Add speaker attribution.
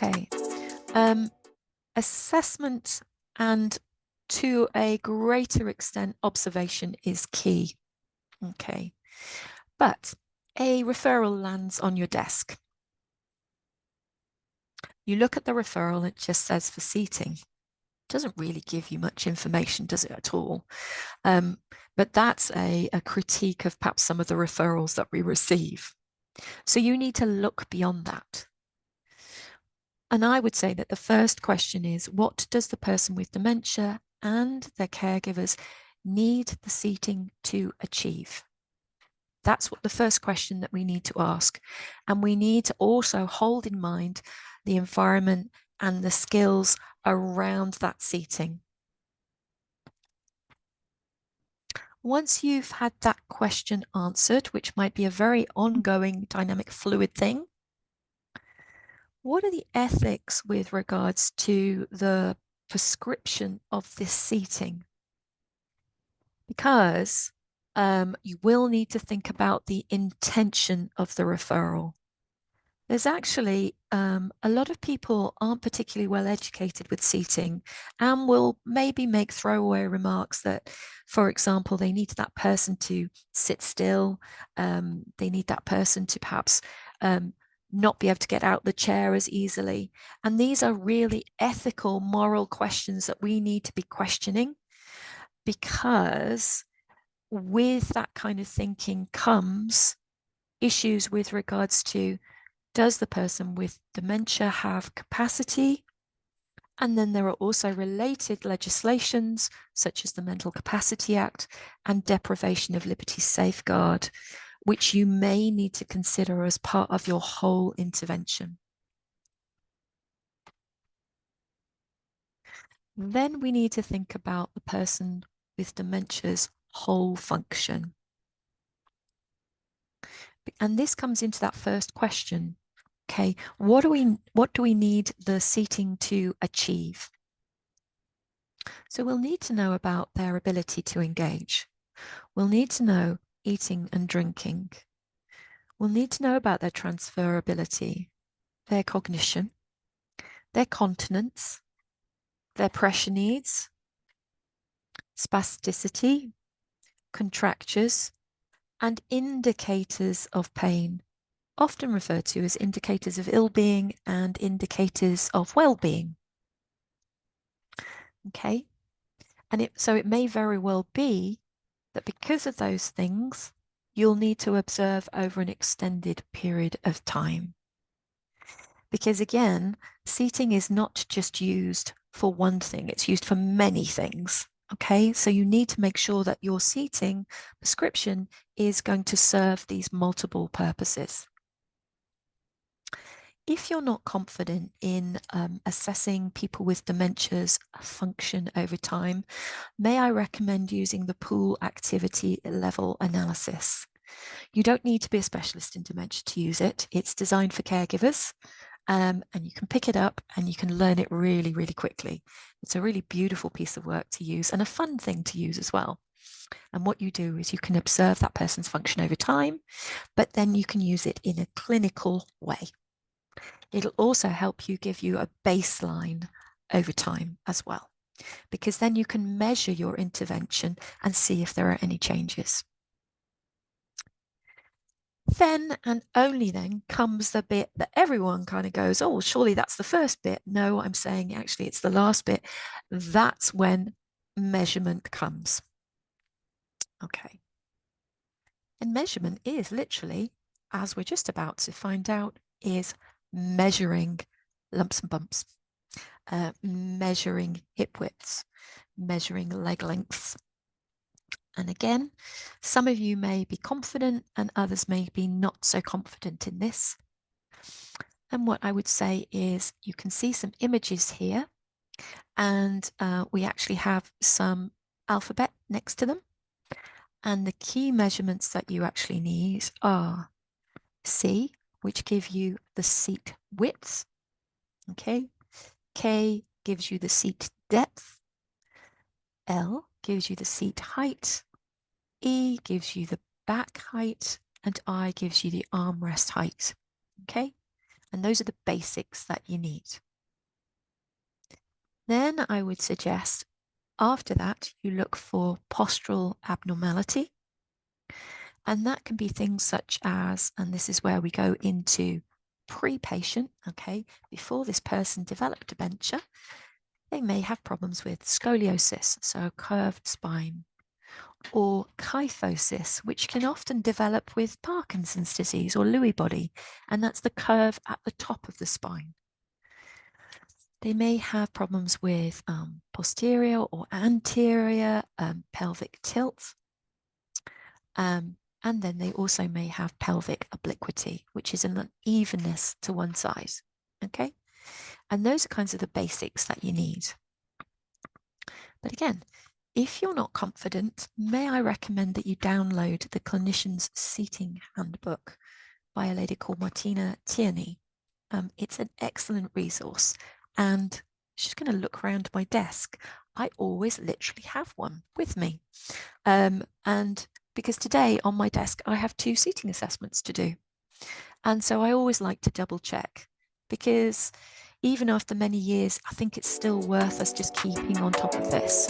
Speaker 1: Okay. Assessment and to a greater extent, observation is key. Okay. But a referral lands on your desk. You look at the referral, it just says for seating. It doesn't really give you much information, does it at all? But that's a critique of perhaps some of the referrals that we receive. So you need to look beyond that. And I would say that the first question is, what does the person with dementia and their caregivers need the seating to achieve? That's what the first question that we need to ask. And we need to also hold in mind the environment and the skills around that seating. Once you've had that question answered, which might be a very ongoing, dynamic, fluid thing, what are the ethics with regards to the prescription of this seating? Because you will need to think about the intention of the referral. There's actually a lot of people aren't particularly well educated with seating and will maybe make throwaway remarks that, for example, they need that person to sit still. They need that person to perhaps not be able to get out the chair as easily. And these are really ethical, moral questions that we need to be questioning, because with that kind of thinking comes issues with regards to, does the person with dementia have capacity? And then there are also related legislations such as the Mental Capacity Act and Deprivation of Liberty Safeguard, which you may need to consider as part of your whole intervention. Then we need to think about the person with dementia's whole function. And this comes into that first question. Okay, what do we need the seating to achieve? So we'll need to know about their ability to engage. We'll need to know eating and drinking. We'll need to know about their transferability, their cognition, their continence, their pressure needs, spasticity, contractures, and indicators of pain, often referred to as indicators of ill-being and indicators of well-being. Okay, and so it may very well be that because of those things, you'll need to observe over an extended period of time. Because again, seating is not just used for one thing, it's used for many things. Okay, so you need to make sure that your seating prescription is going to serve these multiple purposes. If you're not confident in assessing people with dementia's function over time, may I recommend using the pool activity level analysis. You don't need to be a specialist in dementia to use it. It's designed for caregivers, and you can pick it up and you can learn it really, really quickly. It's a really beautiful piece of work to use and a fun thing to use as well. And what you do is you can observe that person's function over time, but then you can use it in a clinical way. It'll also help you give you a baseline over time as well, because then you can measure your intervention and see if there are any changes. Then and only then comes the bit that everyone kind of goes, oh, surely that's the first bit. No, I'm saying actually it's the last bit. That's when measurement comes. Okay. And measurement is literally, as we're just about to find out, is measuring lumps and bumps, measuring hip widths, measuring leg lengths. And again, some of you may be confident and others may be not so confident in this. And what I would say is you can see some images here, and we actually have some alphabet next to them. And the key measurements that you actually need are C, which give you the seat width. Okay. K gives you the seat depth. L gives you the seat height. E gives you the back height. And I gives you the armrest height. Okay. And those are the basics that you need. Then I would suggest after that, you look for postural abnormality. And that can be things such as, and this is where we go into pre-patient, okay, before this person developed dementia, they may have problems with scoliosis, so a curved spine, or kyphosis, which can often develop with Parkinson's disease or Lewy body, and that's the curve at the top of the spine. They may have problems with posterior or anterior pelvic tilt. And then they also may have pelvic obliquity, which is an unevenness to one side. Okay. And those are kinds of the basics that you need. But again, if you're not confident, may I recommend that you download the Clinician's Seating Handbook by a lady called Martina Tierney. It's an excellent resource. And she's going to look around my desk. I always literally have one with me. And because today on my desk, I have 2 seating assessments to do. And so I always like to double check, because even after many years, I think it's still worth us just keeping on top of this.